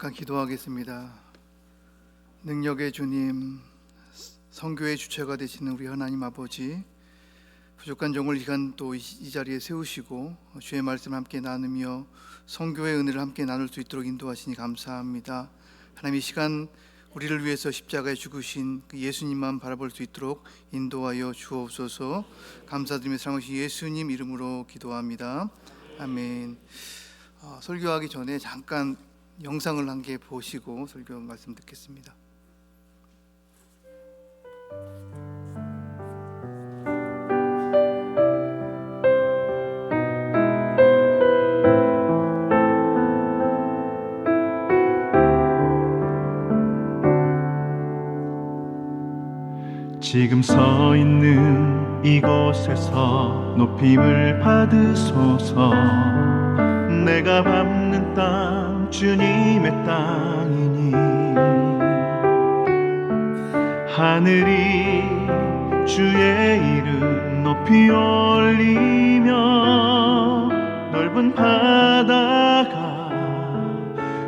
잠깐 기도하겠습니다. 능력의 주님, 선교의 주체가 되시는 우리 하나님 아버지, 부족한 종을 이 시간 또 이 자리에 세우시고 주의 말씀을 함께 나누며 선교의 은혜를 함께 나눌 수 있도록 인도하시니 감사합니다. 하나님, 이 시간 우리를 위해서 십자가에 죽으신 그 예수님만 바라볼 수 있도록 인도하여 주옵소서. 감사드리며 사랑하신 예수님 이름으로 기도합니다. 아멘. 설교하기 전에 잠깐 영상을 한 개 보시고 설교 말씀 듣겠습니다. 지금 서 있는 이곳에서 높임을 받으소서. 내가 밟는 땅 주님의 땅이니 하늘이 주의 이름 높이 올리며 넓은 바다가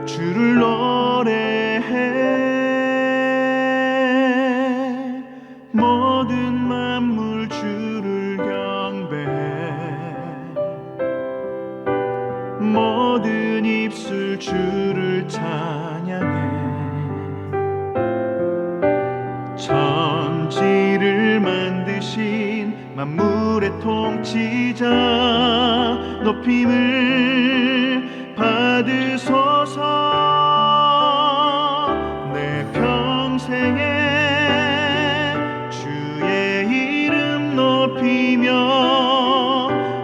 주를 노래해. 모든 만물 주를 경배해. 모든 입술 주를 찬양해. 천지를 만드신 만물의 통치자 높임을 받으소서. 내 평생에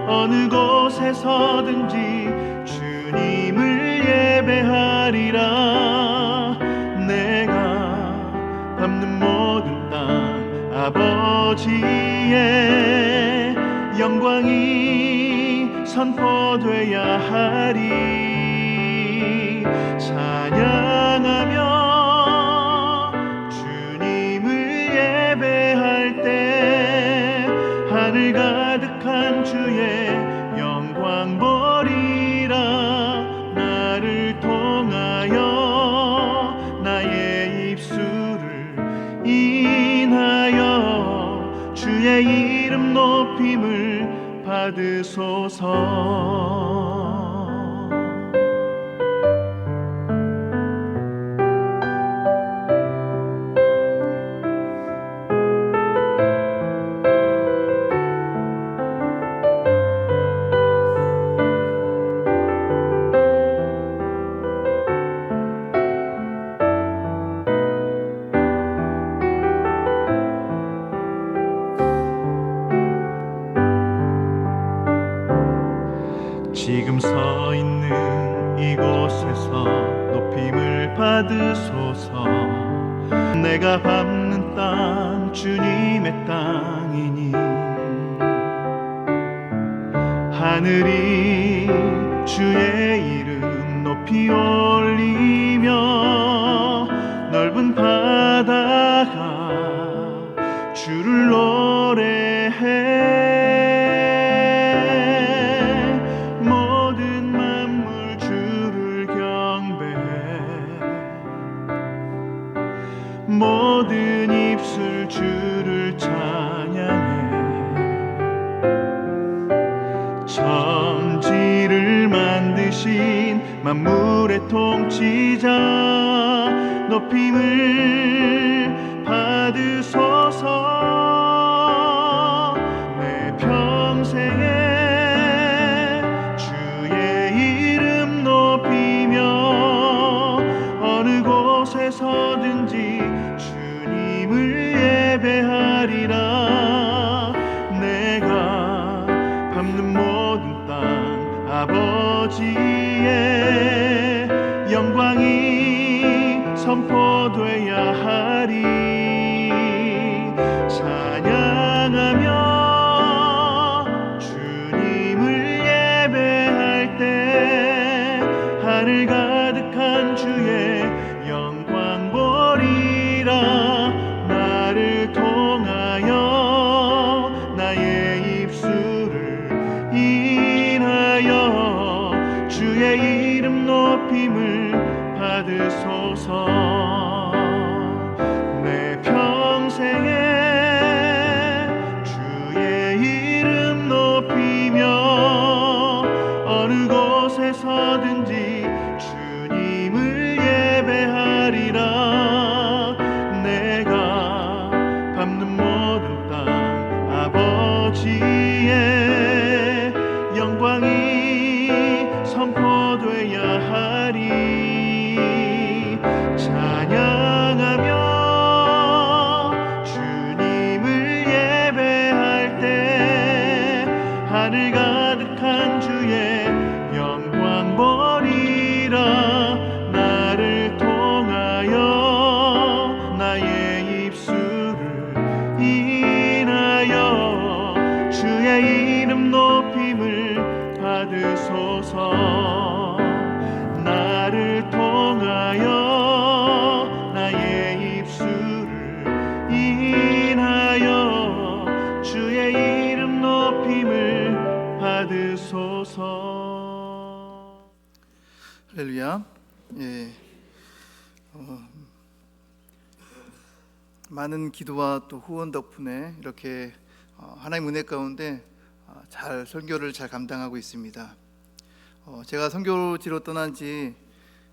어느 곳에서든지 주님을 예배하리라. 내가 밟는 모든 땅 아버지의 영광이 선포돼야 하리. 찬양하며 주님을 예배할 때 하늘 가득한 주의 영광 보리라. 나를 통하여 나의 입술을 인하여 주의 이름 높임을 받으소서. 지금 서 있는 이곳에서 높임을 받으소서. 내가 밟는 땅 주님의 땅이니 하늘이 주의 이름 높이 올리며 넓은 바다가 주를 노래해. 모든 입술 주를 찬양해. 천지를 만드신 만물의 통치자 높임을 받으소서. 내 평생에 주의 이름 높이며 어느 곳에서든지 주님을 예배하리라. 내가 밟는 모든 땅 아버지의 영광이 선포돼야 하리. 찬양하며 주님을 예배할 때 하늘 가득한 주의 영광 보리라. 나를 통하여 나의 입술을 인하여 주의 이름 높임을 받으소서. 받으소서. 내 평생에 주의 이름 높이며 어느 곳에서든지 주님을 예배하리라. 내가 밟는 모든 땅 아버지의 영광이 선포되어야 하리. 찬양하며 주님을 예배할 때 하늘 가득한 주의 영광 보리라. 나를 통하여 나의 입술을 인하여 주의 이름 높임을 받으소서. 나를 통하여 나의 입술을 인하여 주의 이름 높임을 받으소서. 할렐루야. 많은 기도와 또 후원 덕분에 이렇게 하나님 은혜 가운데 잘 선교를 잘 감당하고 있습니다. 제가 선교지로 떠난 지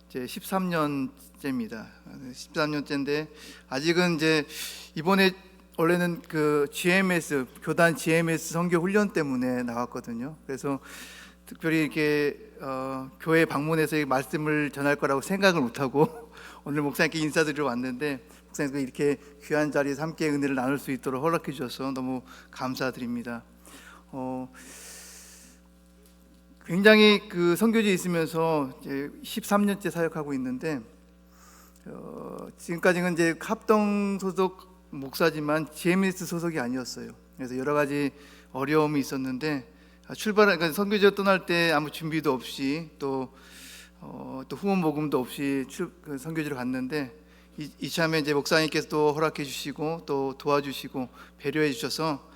이제 13년째입니다. 13년째인데 아직은 이제 이번에 원래는 그 GMS 교단 GMS 선교 훈련 때문에 나왔거든요. 그래서 특별히 이렇게 교회 방문해서 이 말씀을 전할 거라고 생각을 못하고 오늘 목사님께 인사드리러 왔는데 목사님과 이렇게 귀한 자리에서 함께 은혜를 나눌 수 있도록 허락해 주셔서 너무 감사드립니다. 굉장히 그 선교지에 있으면서 이제 13년째 사역하고 있는데 지금까지는 이제 합동 소속 목사지만 GMS 소속이 아니었어요. 그래서 여러 가지 어려움이 있었는데 그러니까 선교지로 떠날 때 아무 준비도 없이 또 후원 모금도 없이 선교지로 갔는데 이참에 이제 목사님께서 또 허락해 주시고 또 도와주시고 배려해 주셔서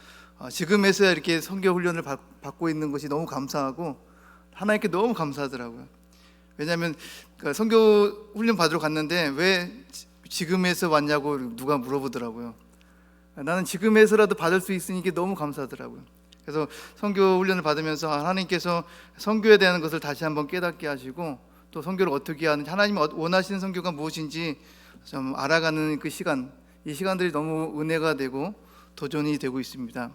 지금에서야 이렇게 선교 훈련을 받고 있는 것이 너무 감사하고 하나님께 너무 감사하더라고요. 왜냐하면 선교 훈련 받으러 갔는데 왜 지금에서 왔냐고 누가 물어보더라고요. 나는 지금에서라도 받을 수 있으니 이게 너무 감사하더라고요. 그래서 선교 훈련을 받으면서 하나님께서 선교에 대한 것을 다시 한번 깨닫게 하시고 또 선교를 어떻게 하는지 하나님이 원하시는 선교가 무엇인지 좀 알아가는 그 시간, 이 시간들이 너무 은혜가 되고 도전이 되고 있습니다.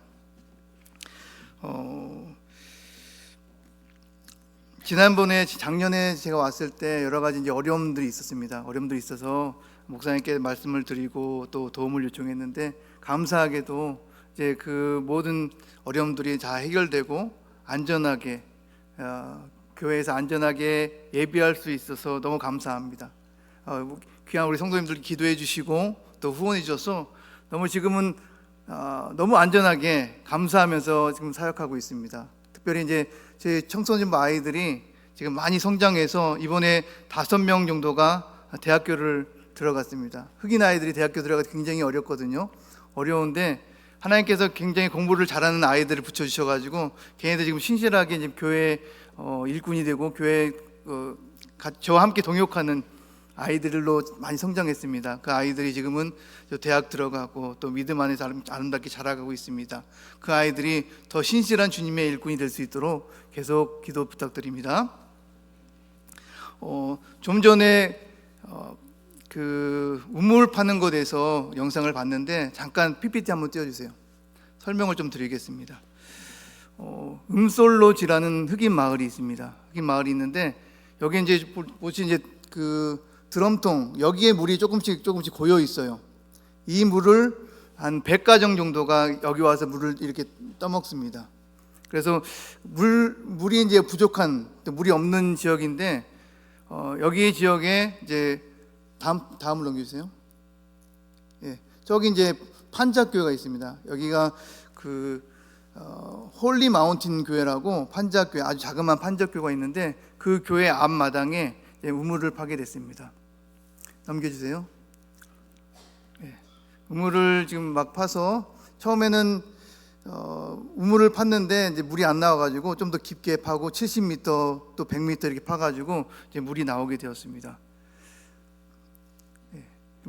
지난번에 작년에 제가 왔을 때 여러 가지 이제 어려움들이 있었습니다. 어려움들이 있어서 목사님께 말씀을 드리고 또 도움을 요청했는데 감사하게도 이제 그 모든 어려움들이 다 해결되고 안전하게 교회에서 안전하게 예비할 수 있어서 너무 감사합니다. 귀한 우리 성도님들 기도해 주시고 또 후원해 주셔서 너무 지금은 너무 안전하게 감사하면서 지금 사역하고 있습니다. 특별히 이제 제 청소년부 아이들이 지금 많이 성장해서 이번에 5명 정도가 대학교를 들어갔습니다. 흑인 아이들이 대학교 들어가기 굉장히 어렵거든요. 어려운데 하나님께서 굉장히 공부를 잘하는 아이들을 붙여주셔가지고 걔네들 지금 신실하게 이제 교회 일꾼이 되고 교회 저와 함께 동역하는 아이들로 많이 성장했습니다. 그 아이들이 지금은 대학 들어가고 또 믿음 안에서 아름답게 자라가고 있습니다. 그 아이들이 더 신실한 주님의 일꾼이 될 수 있도록 계속 기도 부탁드립니다. 좀 전에 그 우물 파는 것에 대해서 영상을 봤는데 잠깐 PPT 한번 띄워주세요. 설명을 좀 드리겠습니다. 음솔로지라는 흑인 마을이 있습니다. 흑인 마을이 있는데 여기 이제 보시 이제 그 드럼통 여기에 물이 조금씩 고여 있어요. 이 물을 한 100가정 정도가 여기 와서 물을 이렇게 떠먹습니다. 그래서 물이 이제 부족한 물이 없는 지역인데 여기 지역에 이제 다음을 넘겨주세요. 예, 저기 이제 판자교회가 있습니다. 여기가 그 홀리 마운틴 교회라고 판자교회 아주 자그마한 판자교회가 있는데 그 교회 앞마당에 우물을 파게 됐습니다. 넘겨주세요. 예, 우물을 지금 막 파서 처음에는 우물을 팠는데 이제 물이 안 나와가지고 좀 더 깊게 파고 70m 또 100m 이렇게 파가지고 이제 물이 나오게 되었습니다.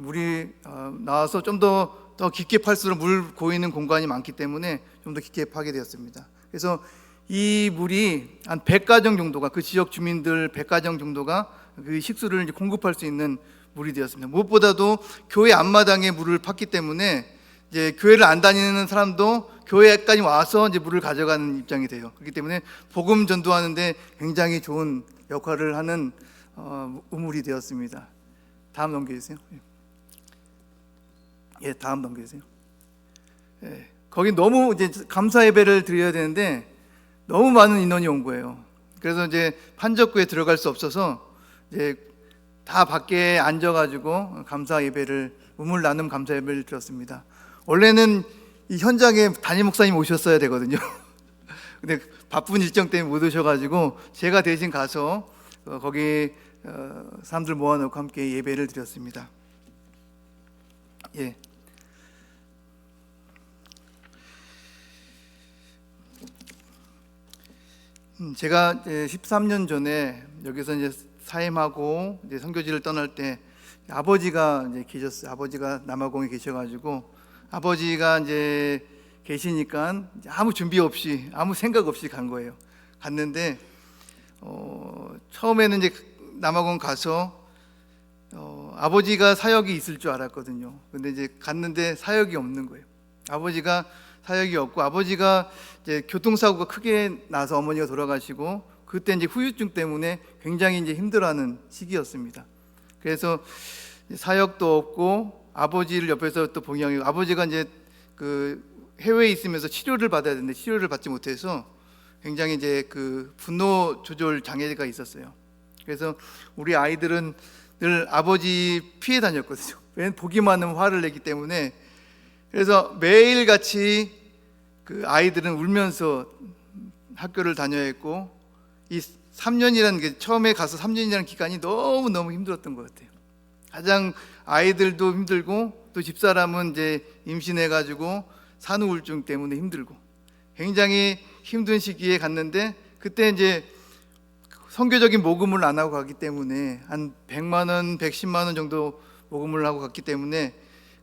물이 나와서 좀 더 깊게 팔수록 물 고이는 공간이 많기 때문에 좀 더 깊게 파게 되었습니다. 그래서 이 물이 한 100가정 정도가, 그 지역 주민들 100가정 정도가 그 식수를 이제 공급할 수 있는 물이 되었습니다. 무엇보다도 교회 앞마당에 물을 팠기 때문에 이제 교회를 안 다니는 사람도 교회까지 와서 이제 물을 가져가는 입장이 돼요. 그렇기 때문에 복음 전도하는데 굉장히 좋은 역할을 하는 우물이 되었습니다. 다음 넘겨주세요. 예, 다음 넘겨주세요. 예, 거기 너무 이제 감사 예배를 드려야 되는데 너무 많은 인원이 온 거예요. 그래서 이제 판적구에 들어갈 수 없어서 이제 다 밖에 앉아가지고 감사 예배를, 우물 나눔 감사 예배를 드렸습니다. 원래는 이 현장에 담임 목사님 오셨어야 되거든요. 근데 바쁜 일정 때문에 못 오셔가지고 제가 대신 가서 거기 사람들 모아놓고 함께 예배를 드렸습니다. 예. 제가 13년 전에 여기서 이제 사임하고 이제 선교지를 떠날 때 아버지가 이제 계셨어요. 아버지가 남아공에 계셔가지고 아버지가 이제 계시니까 아무 준비 없이, 아무 생각 없이 간 거예요. 갔는데 처음에는 이제 남아공 가서 아버지가 사역이 있을 줄 알았거든요. 근데 이제 갔는데 사역이 없는 거예요. 아버지가 사역이 없고, 아버지가 이제 교통사고가 크게 나서 어머니가 돌아가시고, 그때 이제 후유증 때문에 굉장히 이제 힘들어하는 시기였습니다. 그래서 사역도 없고 아버지를 옆에서 또 봉양하고, 아버지가 이제 그 해외에 있으면서 치료를 받아야 되는데 치료를 받지 못해서 굉장히 이제 그 분노 조절 장애가 있었어요. 그래서 우리 아이들은 늘 아버지 피해 다녔거든요. 왜냐면 보기만 하면 화를 내기 때문에. 그래서 매일 같이 그 아이들은 울면서 학교를 다녀야 했고, 이 3년이라는 게, 처음에 가서 3년이라는 기간이 너무너무 힘들었던 것 같아요. 가장 아이들도 힘들고, 또 집사람은 이제 임신해가지고 산후 우울증 때문에 힘들고, 굉장히 힘든 시기에 갔는데, 그때 이제 선교적인 모금을 안 하고 갔기 때문에 한 100만 원, 110만 원 정도 모금을 하고 갔기 때문에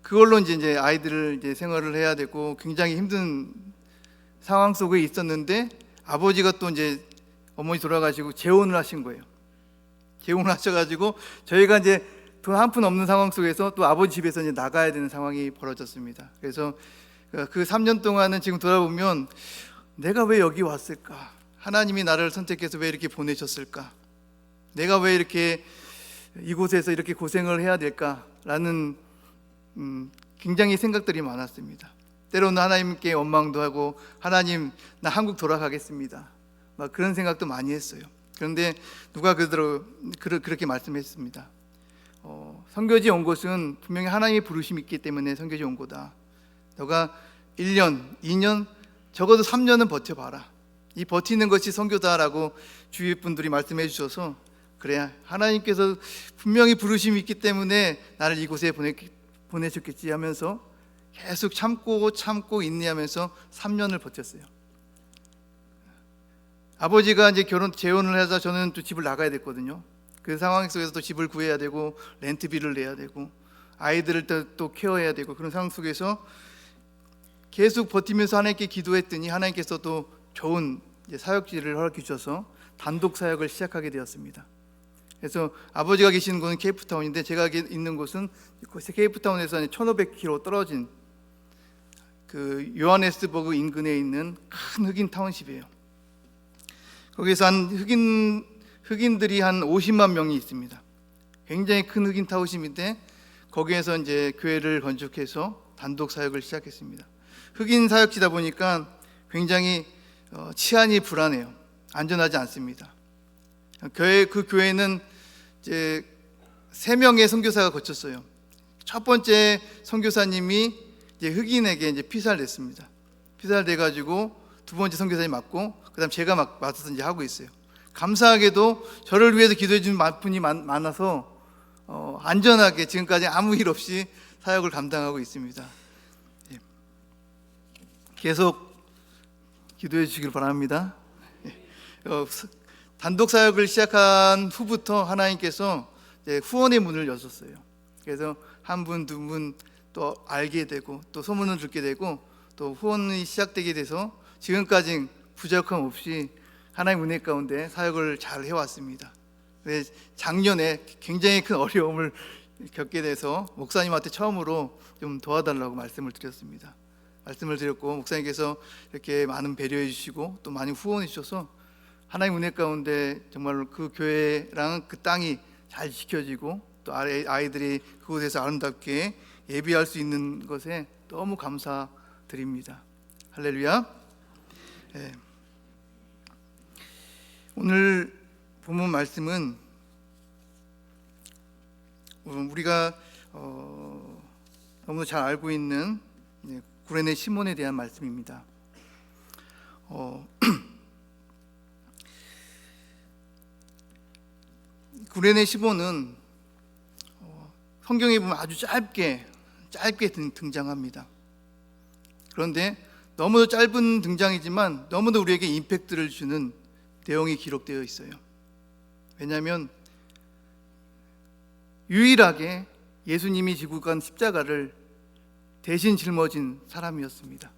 그걸로 이제 아이들을 이제 생활을 해야 되고 굉장히 힘든 상황 속에 있었는데, 아버지가 또 이제 어머니 돌아가시고 재혼을 하신 거예요. 재혼을 하셔가지고 저희가 이제 돈 한 푼 없는 상황 속에서 또 아버지 집에서 이제 나가야 되는 상황이 벌어졌습니다. 그래서 그 3년 동안은 지금 돌아보면 내가 왜 여기 왔을까? 하나님이 나를 선택해서 왜 이렇게 보내셨을까? 내가 왜 이렇게 이곳에서 이렇게 고생을 해야 될까라는 굉장히 생각들이 많았습니다. 때로는 하나님께 원망도 하고, 하나님 나 한국 돌아가겠습니다, 막 그런 생각도 많이 했어요. 그런데 누가 그렇게 말씀했습니다. 선교지 온 것은 분명히 하나님의 부르심이 있기 때문에 선교지 온 거다. 너가 1년, 2년, 적어도 3년은 버텨봐라. 이 버티는 것이 선교다라고 주위 분들이 말씀해 주셔서, 그래, 하나님께서 분명히 부르심이 있기 때문에 나를 이곳에 보내셨겠지 하면서 계속 참고 인내하면서 3년을 버텼어요. 아버지가 이제 재혼을 해서 저는 또 집을 나가야 됐거든요. 그 상황 속에서 또 집을 구해야 되고, 렌트비를 내야 되고, 아이들을 또 케어해야 되고, 그런 상황 속에서 계속 버티면서 하나님께 기도했더니 하나님께서도 좋은 사역지를 허락해 주셔서 단독 사역을 시작하게 되었습니다. 그래서 아버지가 계시는 곳은 케이프타운인데 제가 있는 곳은 케이프타운에서 1500km 떨어진 그 요하네스버그 인근에 있는 큰 흑인 타운십이에요. 거기서 한 흑인들이 한 50만 명이 있습니다. 굉장히 큰 흑인 타운십인데 거기에서 이제 교회를 건축해서 단독 사역을 시작했습니다. 흑인 사역지다 보니까 굉장히 치안이 불안해요. 안전하지 않습니다. 그 교회는 이제 3명의 선교사가 거쳤어요. 첫 번째 선교사님이 이제 흑인에게 이제 피살됐습니다. 피살돼가지고 두 번째 선교사님 맞고, 그다음 제가 맡아서 이제 하고 있어요. 감사하게도 저를 위해서 기도해 주는 분이 많아서 안전하게 지금까지 아무 일 없이 사역을 감당하고 있습니다. 계속 기도해 주시길 바랍니다. 단독 사역을 시작한 후부터 하나님께서 후원의 문을 여셨어요. 그래서 한 분, 두 분 또 알게 되고 또 소문을 듣게 되고 또 후원이 시작되게 돼서 지금까지 부족함 없이 하나님 은혜 가운데 사역을 잘 해왔습니다. 작년에 굉장히 큰 어려움을 겪게 돼서 목사님한테 처음으로 좀 도와달라고 말씀을 드렸습니다. 말씀을 드렸고 목사님께서 이렇게 많은 배려해 주시고 또 많이 후원해 주셔서 하나님 은혜 가운데 정말 그 교회랑 그 땅이 잘 지켜지고 또 아이들이 그곳에서 아름답게 예배할 수 있는 것에 너무 감사드립니다. 할렐루야. 네. 오늘 본문 말씀은 우리가 너무 잘 알고 있는 구레네 시몬에 대한 말씀입니다. 구레네 시몬은 성경에 보면 아주 짧게 등장합니다. 그런데 너무도 짧은 등장이지만 너무도 우리에게 임팩트를 주는 내용이 기록되어 있어요. 왜냐하면 유일하게 예수님이 지고 간 십자가를 대신 짊어진 사람이었습니다.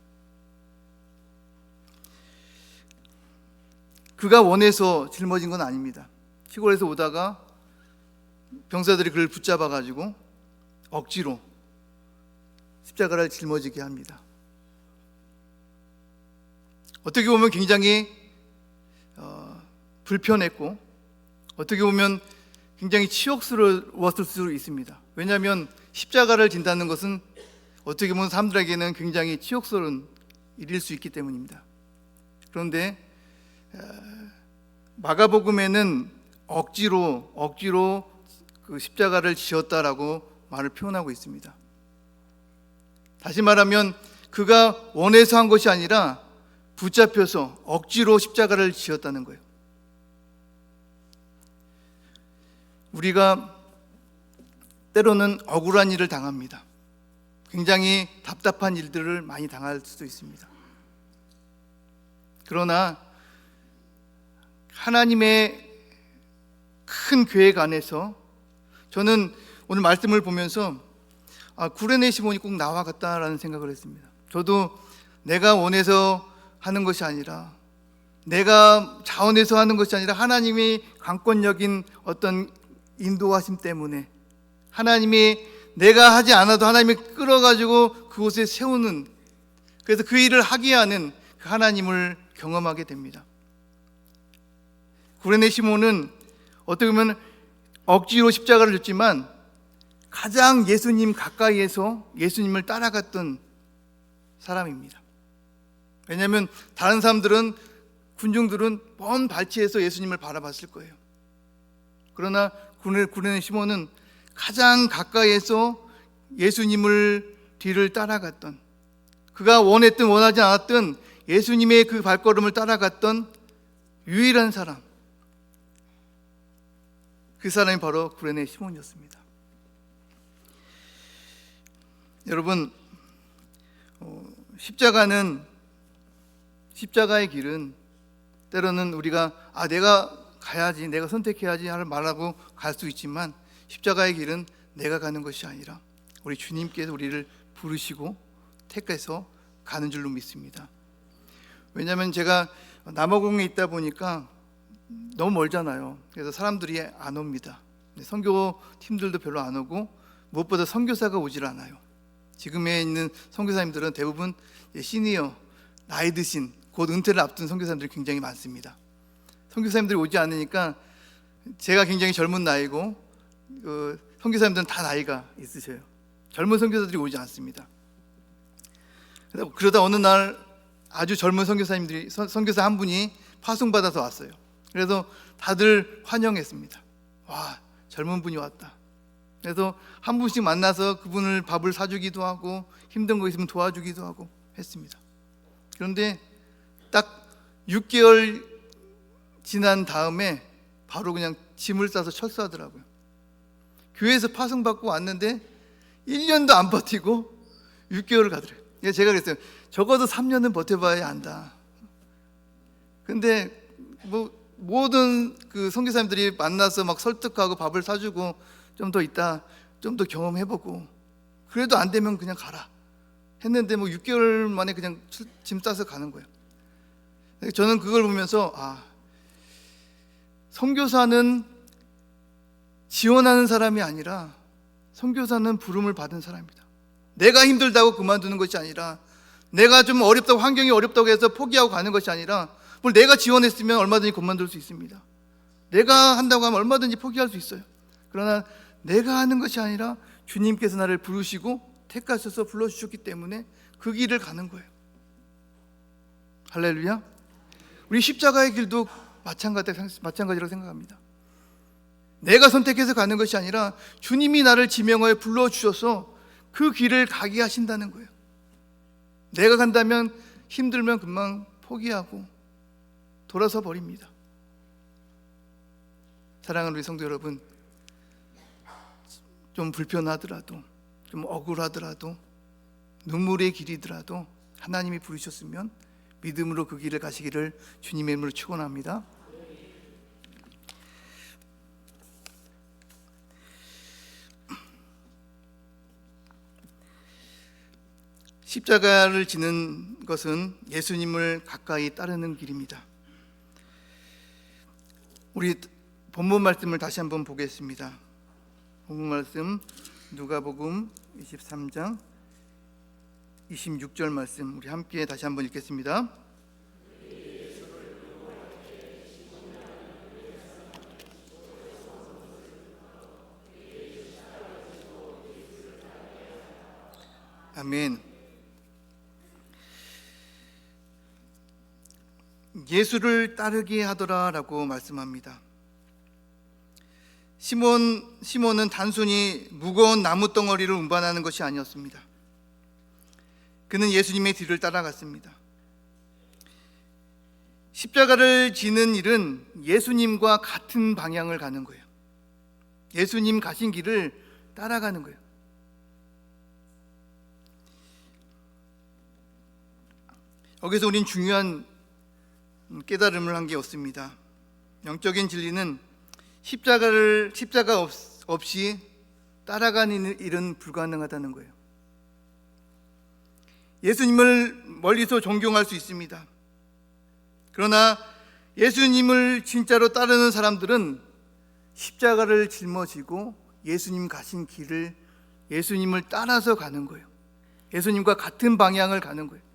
그가 원해서 짊어진 건 아닙니다. 시골에서 오다가 병사들이 그를 붙잡아 가지고 억지로 십자가를 짊어지게 합니다. 어떻게 보면 굉장히 불편했고 어떻게 보면 굉장히 치욕스러웠을 수 있습니다. 왜냐하면 십자가를 진다는 것은 어떻게 보면 사람들에게는 굉장히 치욕스러운 일일 수 있기 때문입니다. 그런데 마가복음에는 억지로 그 십자가를 지었다라고 말을 표현하고 있습니다. 다시 말하면 그가 원해서 한 것이 아니라 붙잡혀서 억지로 십자가를 지었다는 거예요. 우리가 때로는 억울한 일을 당합니다. 굉장히 답답한 일들을 많이 당할 수도 있습니다. 그러나 하나님의 큰 계획 안에서 저는 오늘 말씀을 보면서 구레네 시몬이 꼭 나와 같다라는 생각을 했습니다. 저도 내가 원해서 하는 것이 아니라 내가 자원해서 하는 것이 아니라 하나님이 강권적인 어떤 인도하심 때문에 하나님이 내가 하지 않아도 하나님이 끌어가지고 그곳에 세우는, 그래서 그 일을 하게 하는 그 하나님을 경험하게 됩니다. 구레네 시몬은 어떻게 보면 억지로 십자가를 졌지만 가장 예수님 가까이에서 예수님을 따라갔던 사람입니다. 왜냐하면 다른 사람들은, 군중들은 먼 발치에서 예수님을 바라봤을 거예요. 그러나 구레네 시몬은 가장 가까이에서 예수님을 뒤를 따라갔던, 그가 원했든 원하지 않았든 예수님의 그 발걸음을 따라갔던 유일한 사람, 그 사람이 바로 구레네 시몬이었습니다. 여러분, 십자가의 길은 때로는 우리가 내가 가야지, 내가 선택해야지 하는 말하고 갈 수 있지만 십자가의 길은 내가 가는 것이 아니라 우리 주님께서 우리를 부르시고 택해서 가는 줄로 믿습니다. 왜냐하면 제가 남아공에 있다 보니까 너무 멀잖아요. 그래서 사람들이 안 옵니다. 선교 팀들도 별로 안 오고 무엇보다 선교사가 오질 않아요. 지금에 있는 선교사님들은 대부분 시니어, 나이 드신, 곧 은퇴를 앞둔 선교사님들이 굉장히 많습니다. 선교사님들이 오지 않으니까 제가 굉장히 젊은 나이고 선교사님들은 다 나이가 있으셔요. 젊은 선교사들이 오지 않습니다. 그러다 어느 날 아주 젊은 선교사 한 분이 파송받아서 왔어요. 그래서 다들 환영했습니다. 와, 젊은 분이 왔다. 그래서 한 분씩 만나서 그분을 밥을 사주기도 하고 힘든 거 있으면 도와주기도 하고 했습니다. 그런데 딱 6개월 지난 다음에 바로 그냥 짐을 싸서 철수하더라고요. 교회에서 파송받고 왔는데 1년도 안 버티고 6개월을 가더래요. 제가 그랬어요. 적어도 3년은 버텨봐야 안다. 근데 모든 그 선교사님들이 만나서 막 설득하고 밥을 사주고 좀 더 있다 좀 더 경험해보고 그래도 안 되면 그냥 가라 했는데 6개월 만에 그냥 짐 싸서 가는 거예요. 저는 그걸 보면서 선교사는 지원하는 사람이 아니라 선교사는 부름을 받은 사람이다. 내가 힘들다고 그만두는 것이 아니라, 내가 좀 어렵다고, 환경이 어렵다고 해서 포기하고 가는 것이 아니라, 뭘 내가 지원했으면 얼마든지 그만둘 수 있습니다. 내가 한다고 하면 얼마든지 포기할 수 있어요. 그러나 내가 하는 것이 아니라 주님께서 나를 부르시고 택하셔서 불러주셨기 때문에 그 길을 가는 거예요. 할렐루야. 우리 십자가의 길도 마찬가지라고 생각합니다. 내가 선택해서 가는 것이 아니라 주님이 나를 지명하여 불러주셔서 그 길을 가게 하신다는 거예요. 내가 간다면 힘들면 금방 포기하고 돌아서 버립니다. 사랑하는 우리 성도 여러분, 좀 불편하더라도, 좀 억울하더라도, 눈물의 길이더라도 하나님이 부르셨으면 믿음으로 그 길을 가시기를 주님의 이름으로 축원합니다. 십자가를 지는 것은 예수님을 가까이 따르는 길입니다. 우리 본문 말씀을 다시 한번 보겠습니다. 본문 말씀 누가복음 23장 26절 말씀 우리 함께 다시 한번 읽겠습니다. 아멘. 예수를 따르게 하더라라고 말씀합니다. 시몬은 단순히 무거운 나무 덩어리를 운반하는 것이 아니었습니다. 그는 예수님의 뒤를 따라갔습니다. 십자가를 지는 일은 예수님과 같은 방향을 가는 거예요. 예수님 가신 길을 따라가는 거예요. 여기서 우린 중요한 깨달음을 한 게 없습니다. 영적인 진리는 십자가 없이 따라가는 일은 불가능하다는 거예요. 예수님을 멀리서 존경할 수 있습니다. 그러나 예수님을 진짜로 따르는 사람들은 십자가를 짊어지고 예수님 가신 길을, 예수님을 따라서 가는 거예요. 예수님과 같은 방향을 가는 거예요.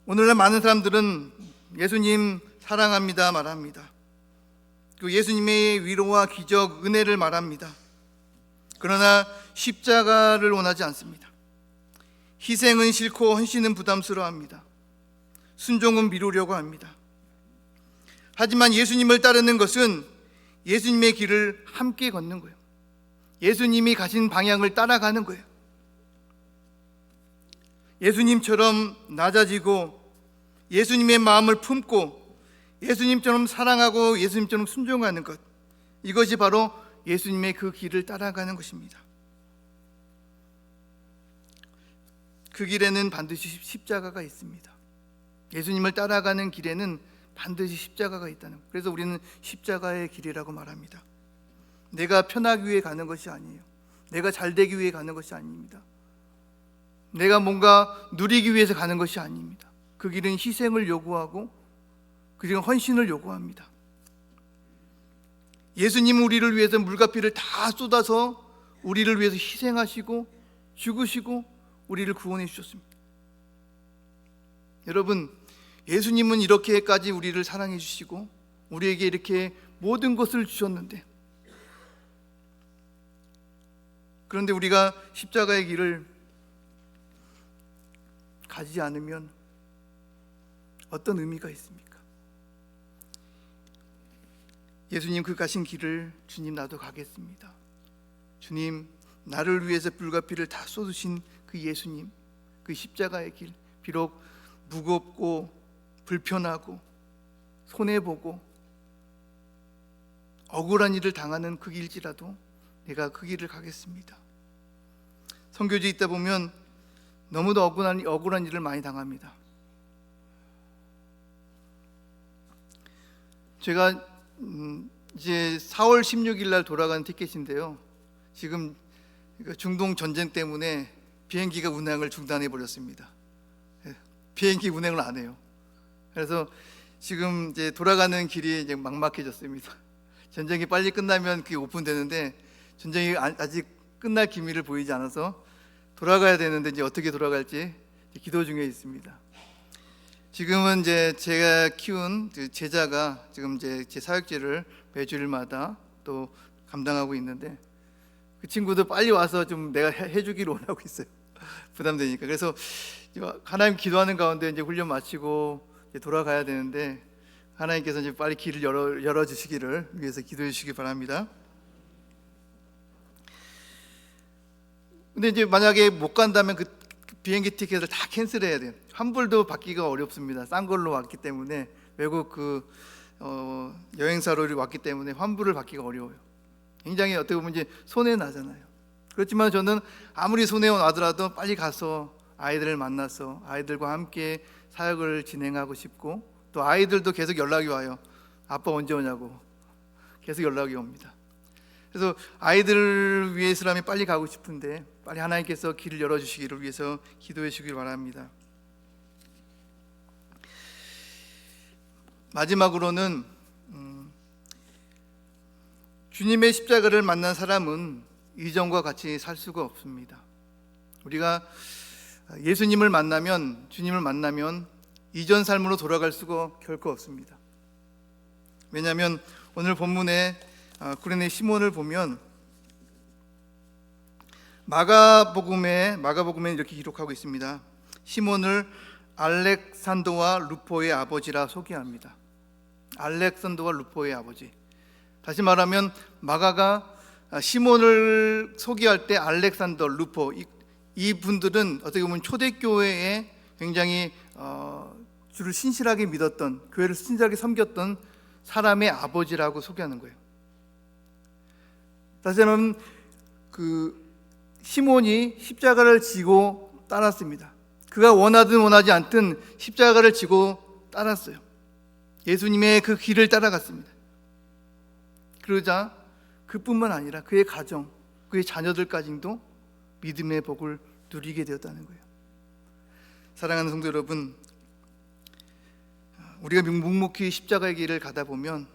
오늘날 많은 사람들은 예수님 사랑합니다 말합니다. 그 예수님의 위로와 기적, 은혜를 말합니다. 그러나 십자가를 원하지 않습니다. 희생은 싫고 헌신은 부담스러워합니다. 순종은 미루려고 합니다. 하지만 예수님을 따르는 것은 예수님의 길을 함께 걷는 거예요. 예수님이 가신 방향을 따라가는 거예요. 예수님처럼 낮아지고 예수님의 마음을 품고 예수님처럼 사랑하고 예수님처럼 순종하는 것, 이것이 바로 예수님의 그 길을 따라가는 것입니다. 그 길에는 반드시 십자가가 있습니다. 예수님을 따라가는 길에는 반드시 십자가가 있다는 거예요. 그래서 우리는 십자가의 길이라고 말합니다. 내가 편하기 위해 가는 것이 아니에요. 내가 잘 되기 위해 가는 것이 아닙니다. 내가 뭔가 누리기 위해서 가는 것이 아닙니다. 그 길은 희생을 요구하고 그 길은 헌신을 요구합니다. 예수님은 우리를 위해서 물과 피를 다 쏟아서 우리를 위해서 희생하시고 죽으시고 우리를 구원해 주셨습니다. 여러분, 예수님은 이렇게까지 우리를 사랑해 주시고 우리에게 이렇게 모든 것을 주셨는데, 그런데 우리가 십자가의 길을 가지 않으면 어떤 의미가 있습니까? 예수님 그 가신 길을 주님 나도 가겠습니다. 주님, 나를 위해서 불과 피를 다 쏟으신 그 예수님, 그 십자가의 길, 비록 무겁고 불편하고 손해보고 억울한 일을 당하는 그 길지라도 내가 그 길을 가겠습니다. 선교지에 있다 보면 너무도 억울한 일을 많이 당합니다. 제가 이제 4월 16일 날 돌아가는 티켓인데요. 지금 중동 전쟁 때문에 비행기가 운항을 중단해 버렸습니다. 비행기 운행을 안 해요. 그래서 지금 이제 돌아가는 길이 이제 막막해졌습니다. 전쟁이 빨리 끝나면 그게 오픈되는데 전쟁이 아직 끝날 기미를 보이지 않아서 돌아가야 되는데 이제 어떻게 돌아갈지 기도 중에 있습니다. 지금은 이제 제가 키운 제자가 지금 이제 제 사역제를 매주일마다 또 감당하고 있는데 그 친구도 빨리 와서 좀 내가 해주기를 원하고 있어요. 부담되니까. 그래서 하나님 기도하는 가운데 이제 훈련 마치고 이제 돌아가야 되는데 하나님께서 이제 빨리 길을 열어 주시기를 위해서 기도해 주시기 바랍니다. 근데 이제 만약에 못 간다면 그 비행기 티켓을 다 캔슬해야 돼요. 환불도 받기가 어렵습니다. 싼 걸로 왔기 때문에 외국 여행사로 왔기 때문에 환불을 받기가 어려워요. 굉장히 어떻게 보면 이제 손해 나잖아요. 그렇지만 저는 아무리 손해 나더라도 빨리 가서 아이들을 만나서 아이들과 함께 사역을 진행하고 싶고 또 아이들도 계속 연락이 와요. 아빠 언제 오냐고 계속 연락이 옵니다. 그래서 아이들을 위해서라면 빨리 가고 싶은데 빨리 하나님께서 길을 열어주시기를 위해서 기도해 주시기 바랍니다. 마지막으로는 주님의 십자가를 만난 사람은 이전과 같이 살 수가 없습니다. 우리가 예수님을 만나면 주님을 만나면 이전 삶으로 돌아갈 수가 결코 없습니다. 왜냐하면 오늘 본문에 구레네 시몬을 보면 마가복음에 이렇게 기록하고 있습니다. 시몬을 알렉산더와 루포의 아버지라 소개합니다. 알렉산더와 루포의 아버지. 다시 말하면 마가가 시몬을 소개할 때 알렉산더, 루포 이 분들은 어떻게 보면 초대교회에 굉장히 주를 신실하게 믿었던, 교회를 신실하게 섬겼던 사람의 아버지라고 소개하는 거예요. 다시 말하면 시몬이 십자가를 지고 따랐습니다. 그가 원하든 원하지 않든 십자가를 지고 따랐어요. 예수님의 그 길을 따라갔습니다. 그러자 그뿐만 아니라 그의 가정, 그의 자녀들까지도 믿음의 복을 누리게 되었다는 거예요. 사랑하는 성도 여러분, 우리가 묵묵히 십자가의 길을 가다 보면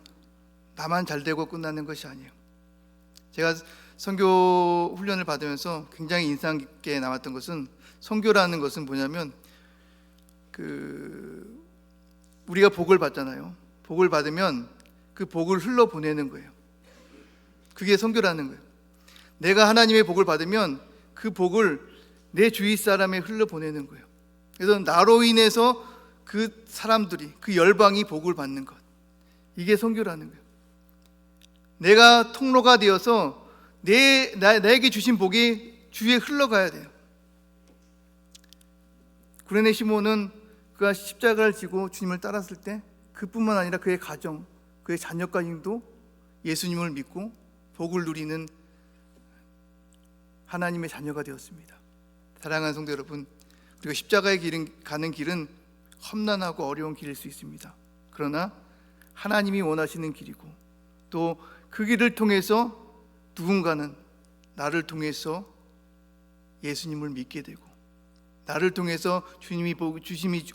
나만 잘 되고 끝나는 것이 아니에요. 제가 선교 훈련을 받으면서 굉장히 인상 깊게 남았던 것은, 선교라는 것은 뭐냐면 우리가 복을 받잖아요. 복을 받으면 그 복을 흘러보내는 거예요. 그게 선교라는 거예요. 내가 하나님의 복을 받으면 그 복을 내 주위 사람에 흘러보내는 거예요. 그래서 나로 인해서 그 사람들이, 그 열방이 복을 받는 것, 이게 선교라는 거예요. 내가 통로가 되어서 나에게 주신 복이 주위에 흘러가야 돼요. 구레네 시몬은 그가 십자가를 지고 주님을 따랐을 때 그뿐만 아니라 그의 가정, 그의 자녀까지도 예수님을 믿고 복을 누리는 하나님의 자녀가 되었습니다. 사랑하는 성도 여러분, 우리가 십자가의 길은 가는 길은 험난하고 어려운 길일 수 있습니다. 그러나 하나님이 원하시는 길이고 또 그 길을 통해서 누군가는 나를 통해서 예수님을 믿게 되고 나를 통해서 주님이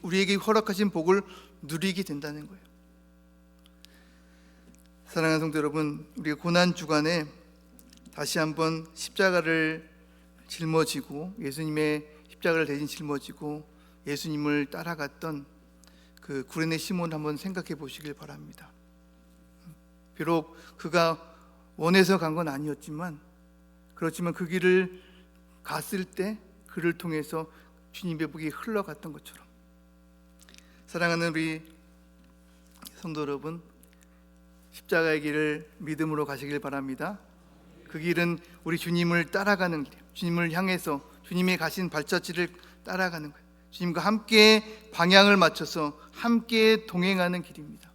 우리에게 허락하신 복을 누리게 된다는 거예요. 사랑하는 성도 여러분, 우리가 고난 주간에 다시 한번 십자가를 짊어지고 예수님의 십자가를 대신 짊어지고 예수님을 따라갔던 그 구레네 시몬을 한번 생각해 보시길 바랍니다. 비록 그가 원해서 간 건 아니었지만 그렇지만 그 길을 갔을 때 그를 통해서 주님의 복이 흘러갔던 것처럼, 사랑하는 우리 성도 여러분, 십자가의 길을 믿음으로 가시길 바랍니다. 그 길은 우리 주님을 따라가는 길이에요. 주님을 향해서 주님이 가신 발자취를 따라가는 거예요. 주님과 함께 방향을 맞춰서 함께 동행하는 길입니다.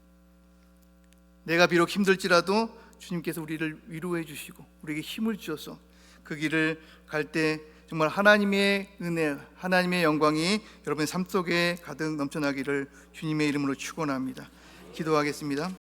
내가 비록 힘들지라도 주님께서 우리를 위로해 주시고 우리에게 힘을 주셔서 그 길을 갈 때 정말 하나님의 은혜, 하나님의 영광이 여러분의 삶 속에 가득 넘쳐나기를 주님의 이름으로 축원합니다. 기도하겠습니다.